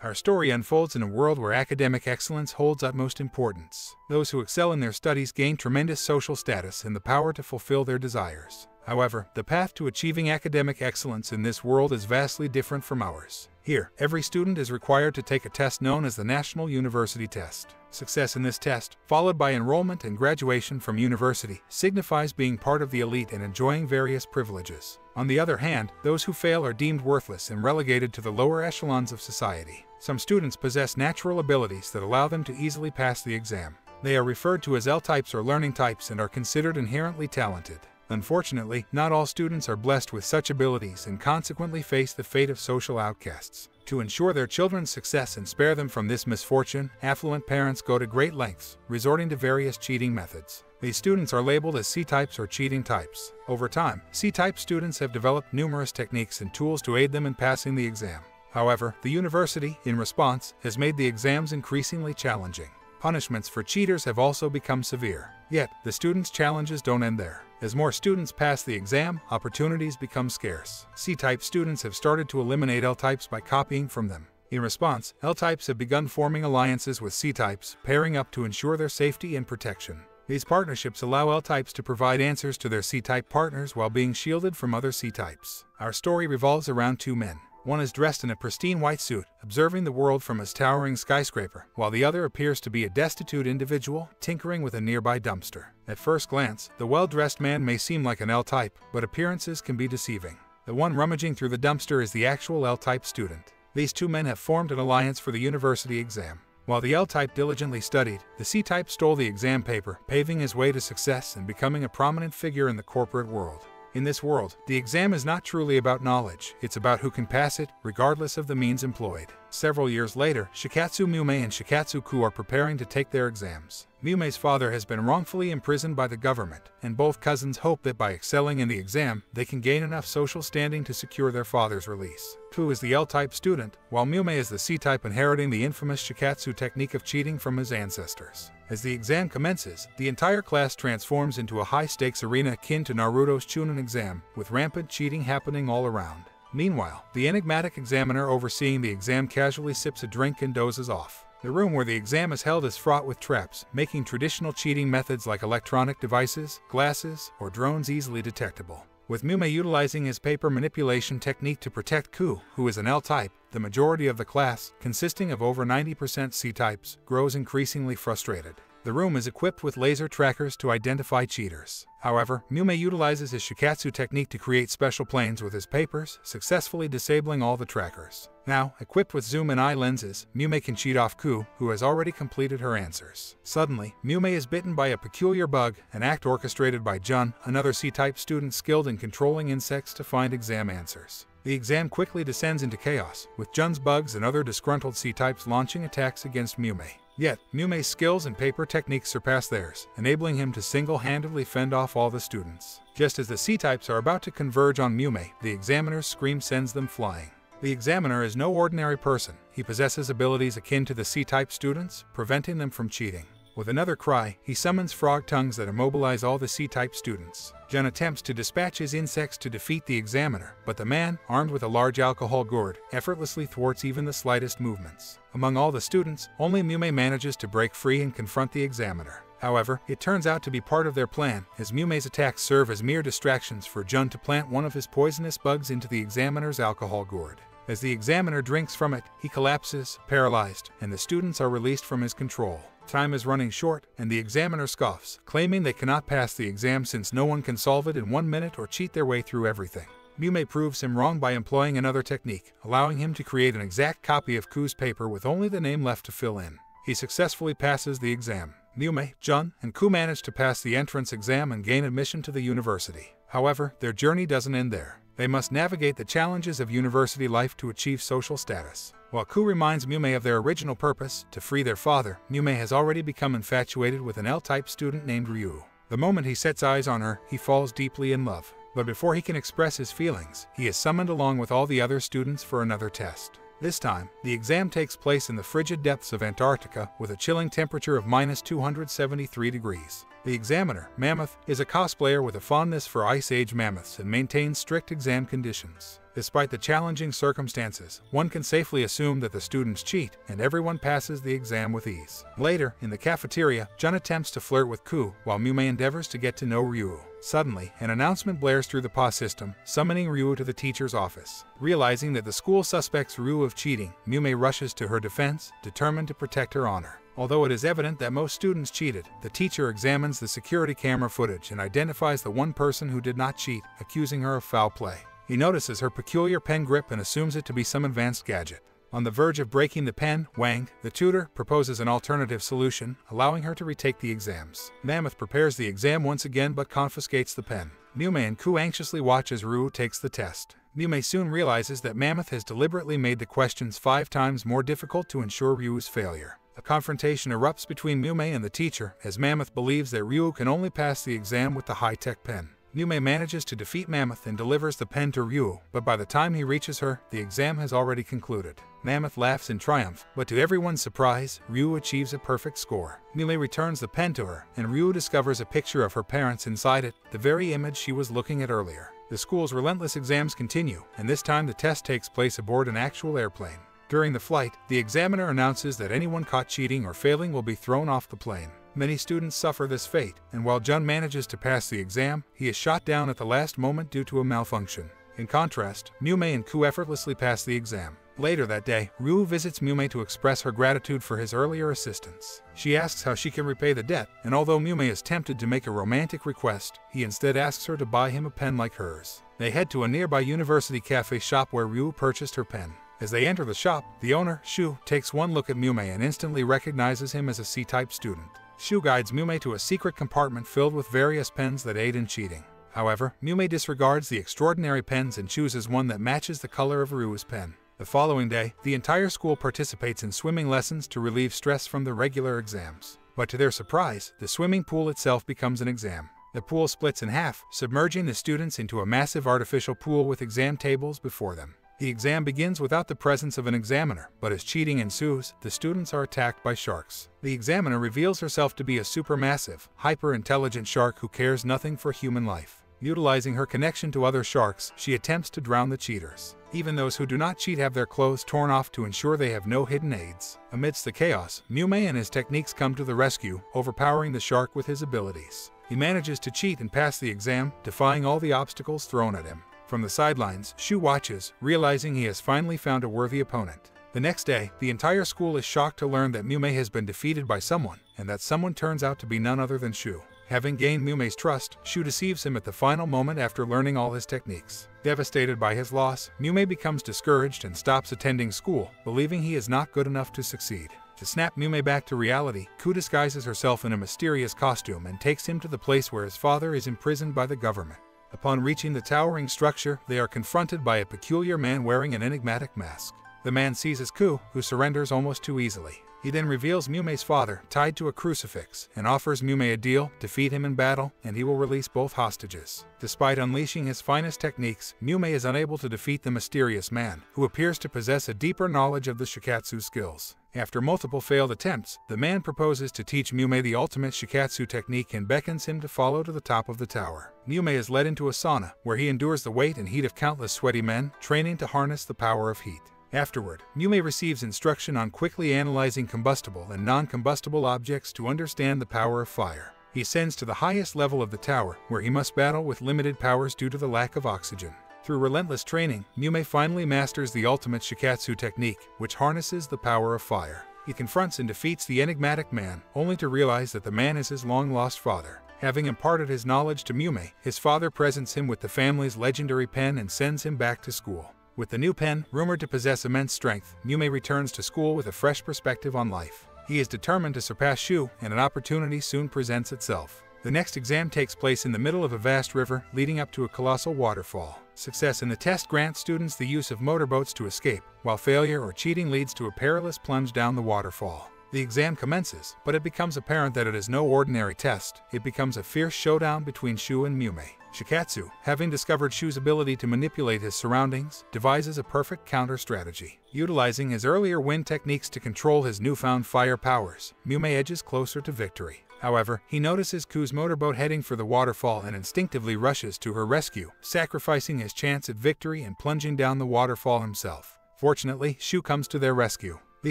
Our story unfolds in a world where academic excellence holds utmost importance. Those who excel in their studies gain tremendous social status and the power to fulfill their desires. However, the path to achieving academic excellence in this world is vastly different from ours. Here, every student is required to take a test known as the National University Test. Success in this test, followed by enrollment and graduation from university, signifies being part of the elite and enjoying various privileges. On the other hand, those who fail are deemed worthless and relegated to the lower echelons of society. Some students possess natural abilities that allow them to easily pass the exam. They are referred to as L-types or learning types and are considered inherently talented. Unfortunately, not all students are blessed with such abilities and consequently face the fate of social outcasts. To ensure their children's success and spare them from this misfortune, affluent parents go to great lengths, resorting to various cheating methods. These students are labeled as C-types or cheating types. Over time, C-type students have developed numerous techniques and tools to aid them in passing the exam. However, the university, in response, has made the exams increasingly challenging. Punishments for cheaters have also become severe. Yet, the students' challenges don't end there. As more students pass the exam, opportunities become scarce. C-type students have started to eliminate L-types by copying from them. In response, L-types have begun forming alliances with C-types, pairing up to ensure their safety and protection. These partnerships allow L-types to provide answers to their C-type partners while being shielded from other C-types. Our story revolves around two men. One is dressed in a pristine white suit, observing the world from his towering skyscraper, while the other appears to be a destitute individual, tinkering with a nearby dumpster. At first glance, the well-dressed man may seem like an L-type, but appearances can be deceiving. The one rummaging through the dumpster is the actual L-type student. These two men have formed an alliance for the university exam. While the L-type diligently studied, the C-type stole the exam paper, paving his way to success and becoming a prominent figure in the corporate world. In this world, the exam is not truly about knowledge, it's about who can pass it, regardless of the means employed. Several years later, Shikatsu Mume and Shikatsu Ku are preparing to take their exams. Mume's father has been wrongfully imprisoned by the government, and both cousins hope that by excelling in the exam, they can gain enough social standing to secure their father's release. Ku is the L-type student, while Mume is the C-type inheriting the infamous Shikatsu technique of cheating from his ancestors. As the exam commences, the entire class transforms into a high-stakes arena akin to Naruto's Chunin exam, with rampant cheating happening all around. Meanwhile, the enigmatic examiner overseeing the exam casually sips a drink and dozes off. The room where the exam is held is fraught with traps, making traditional cheating methods like electronic devices, glasses, or drones easily detectable. With Mume utilizing his paper manipulation technique to protect Ku, who is an L-type, the majority of the class, consisting of over 90% C-types, grows increasingly frustrated. The room is equipped with laser trackers to identify cheaters. However, Mume utilizes his Shikatsu technique to create special planes with his papers, successfully disabling all the trackers. Now, equipped with zoom and eye lenses, Mume can cheat off Ku, who has already completed her answers. Suddenly, Mume is bitten by a peculiar bug, an act orchestrated by Jun, another C-type student skilled in controlling insects to find exam answers. The exam quickly descends into chaos, with Jun's bugs and other disgruntled C-types launching attacks against Mume. Yet, Mume's skills and paper techniques surpass theirs, enabling him to single-handedly fend off all the students. Just as the C-types are about to converge on Mume, the examiner's scream sends them flying. The examiner is no ordinary person. He possesses abilities akin to the C-type students, preventing them from cheating. With another cry, he summons frog tongues that immobilize all the C-type students. Jun attempts to dispatch his insects to defeat the examiner, but the man, armed with a large alcohol gourd, effortlessly thwarts even the slightest movements. Among all the students, only Mume manages to break free and confront the examiner. However, it turns out to be part of their plan, as Mume's attacks serve as mere distractions for Jun to plant one of his poisonous bugs into the examiner's alcohol gourd. As the examiner drinks from it, he collapses, paralyzed, and the students are released from his control. Time is running short, and the examiner scoffs, claiming they cannot pass the exam since no one can solve it in 1 minute or cheat their way through everything. Mume proves him wrong by employing another technique, allowing him to create an exact copy of Ku's paper with only the name left to fill in. He successfully passes the exam. Mume, Jun, and Ku manage to pass the entrance exam and gain admission to the university. However, their journey doesn't end there. They must navigate the challenges of university life to achieve social status. While Ku reminds Mume of their original purpose, to free their father, Mume has already become infatuated with an L-type student named Ryu. The moment he sets eyes on her, he falls deeply in love. But before he can express his feelings, he is summoned along with all the other students for another test. This time, the exam takes place in the frigid depths of Antarctica with a chilling temperature of -273 degrees. The examiner, Mammoth, is a cosplayer with a fondness for Ice Age mammoths and maintains strict exam conditions. Despite the challenging circumstances, one can safely assume that the students cheat, and everyone passes the exam with ease. Later, in the cafeteria, Jun attempts to flirt with Ku, while Mumei endeavors to get to know Ryu. Suddenly, an announcement blares through the PA system, summoning Ryu to the teacher's office. Realizing that the school suspects Ryu of cheating, Mumei rushes to her defense, determined to protect her honor. Although it is evident that most students cheated, the teacher examines the security camera footage and identifies the one person who did not cheat, accusing her of foul play. He notices her peculiar pen grip and assumes it to be some advanced gadget. On the verge of breaking the pen, Wang, the tutor, proposes an alternative solution, allowing her to retake the exams. Mammoth prepares the exam once again but confiscates the pen. Mumei and Ku anxiously watch as Ryu takes the test. Mumei soon realizes that Mammoth has deliberately made the questions 5 times more difficult to ensure Ryu's failure. A confrontation erupts between Mumei and the teacher, as Mammoth believes that Ryu can only pass the exam with the high-tech pen. Mumei manages to defeat Mammoth and delivers the pen to Ryu, but by the time he reaches her, the exam has already concluded. Mammoth laughs in triumph, but to everyone's surprise, Ryu achieves a perfect score. Mumei returns the pen to her, and Ryu discovers a picture of her parents inside it, the very image she was looking at earlier. The school's relentless exams continue, and this time the test takes place aboard an actual airplane. During the flight, the examiner announces that anyone caught cheating or failing will be thrown off the plane. Many students suffer this fate, and while Jun manages to pass the exam, he is shot down at the last moment due to a malfunction. In contrast, Mumei and Ku effortlessly pass the exam. Later that day, Ryu visits Mumei to express her gratitude for his earlier assistance. She asks how she can repay the debt, and although Mumei is tempted to make a romantic request, he instead asks her to buy him a pen like hers. They head to a nearby university cafe shop where Ryu purchased her pen. As they enter the shop, the owner, Shu, takes one look at Mumei and instantly recognizes him as a C-type student. Shu guides Mumei to a secret compartment filled with various pens that aid in cheating. However, Mumei disregards the extraordinary pens and chooses one that matches the color of Ryu's pen. The following day, the entire school participates in swimming lessons to relieve stress from the regular exams. But to their surprise, the swimming pool itself becomes an exam. The pool splits in half, submerging the students into a massive artificial pool with exam tables before them. The exam begins without the presence of an examiner, but as cheating ensues, the students are attacked by sharks. The examiner reveals herself to be a supermassive, hyper-intelligent shark who cares nothing for human life. Utilizing her connection to other sharks, she attempts to drown the cheaters. Even those who do not cheat have their clothes torn off to ensure they have no hidden aids. Amidst the chaos, Mumei and his techniques come to the rescue, overpowering the shark with his abilities. He manages to cheat and pass the exam, defying all the obstacles thrown at him. From the sidelines, Shu watches, realizing he has finally found a worthy opponent. The next day, the entire school is shocked to learn that Mumei has been defeated by someone, and that someone turns out to be none other than Shu. Having gained Mumei's trust, Shu deceives him at the final moment after learning all his techniques. Devastated by his loss, Mumei becomes discouraged and stops attending school, believing he is not good enough to succeed. To snap Mumei back to reality, Ku disguises herself in a mysterious costume and takes him to the place where his father is imprisoned by the government. Upon reaching the towering structure, they are confronted by a peculiar man wearing an enigmatic mask. The man seizes Ku, who surrenders almost too easily. He then reveals Mumei's father, tied to a crucifix, and offers Mumei a deal: defeat him in battle, and he will release both hostages. Despite unleashing his finest techniques, Mumei is unable to defeat the mysterious man, who appears to possess a deeper knowledge of the Shikatsu skills. After multiple failed attempts, the man proposes to teach Mumei the ultimate Shikatsu technique and beckons him to follow to the top of the tower. Mumei is led into a sauna, where he endures the weight and heat of countless sweaty men, training to harness the power of heat. Afterward, Mumei receives instruction on quickly analyzing combustible and non-combustible objects to understand the power of fire. He ascends to the highest level of the tower, where he must battle with limited powers due to the lack of oxygen. Through relentless training, Mumei finally masters the ultimate Shikatsu technique, which harnesses the power of fire. He confronts and defeats the enigmatic man, only to realize that the man is his long-lost father. Having imparted his knowledge to Mumei, his father presents him with the family's legendary pen and sends him back to school. With the new pen, rumored to possess immense strength, Mumei returns to school with a fresh perspective on life. He is determined to surpass Shu, and an opportunity soon presents itself. The next exam takes place in the middle of a vast river, leading up to a colossal waterfall. Success in the test grants students the use of motorboats to escape, while failure or cheating leads to a perilous plunge down the waterfall. The exam commences, but it becomes apparent that it is no ordinary test. It becomes a fierce showdown between Shu and Mumei. Shikatsu, having discovered Shu's ability to manipulate his surroundings, devises a perfect counter-strategy. Utilizing his earlier wind techniques to control his newfound fire powers, Mumei edges closer to victory. However, he notices Ku's motorboat heading for the waterfall and instinctively rushes to her rescue, sacrificing his chance at victory and plunging down the waterfall himself. Fortunately, Shu comes to their rescue. The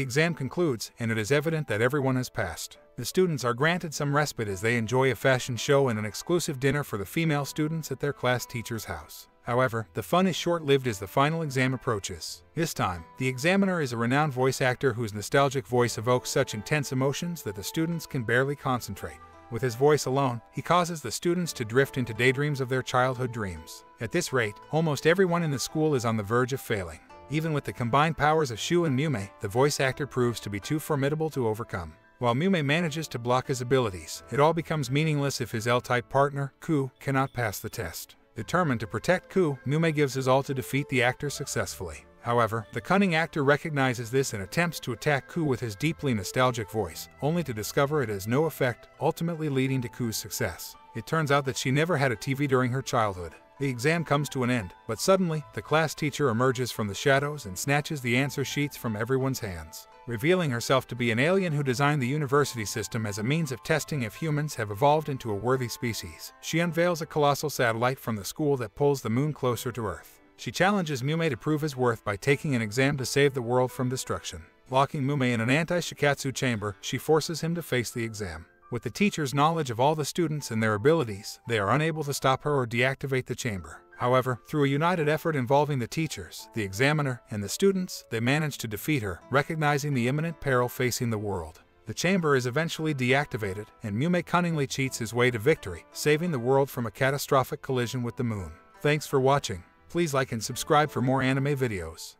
exam concludes, and it is evident that everyone has passed. The students are granted some respite as they enjoy a fashion show and an exclusive dinner for the female students at their class teacher's house. However, the fun is short-lived as the final exam approaches. This time, the examiner is a renowned voice actor whose nostalgic voice evokes such intense emotions that the students can barely concentrate. With his voice alone, he causes the students to drift into daydreams of their childhood dreams. At this rate, almost everyone in the school is on the verge of failing. Even with the combined powers of Shu and Mume, the voice actor proves to be too formidable to overcome. While Mume manages to block his abilities, it all becomes meaningless if his L-type partner, Ku, cannot pass the test. Determined to protect Ku, Mume gives his all to defeat the actor successfully. However, the cunning actor recognizes this and attempts to attack Ku with his deeply nostalgic voice, only to discover it has no effect, ultimately leading to Ku's success. It turns out that she never had a TV during her childhood. The exam comes to an end, but suddenly, the class teacher emerges from the shadows and snatches the answer sheets from everyone's hands. Revealing herself to be an alien who designed the university system as a means of testing if humans have evolved into a worthy species, she unveils a colossal satellite from the school that pulls the moon closer to Earth. She challenges Mume to prove his worth by taking an exam to save the world from destruction. Locking Mume in an anti-shikatsu chamber, she forces him to face the exam. With the teacher's knowledge of all the students and their abilities, they are unable to stop her or deactivate the chamber. However, through a united effort involving the teachers, the examiner, and the students, they manage to defeat her, recognizing the imminent peril facing the world. The chamber is eventually deactivated, and Mume cunningly cheats his way to victory, saving the world from a catastrophic collision with the moon. Thanks for watching. Please like and subscribe for more anime videos.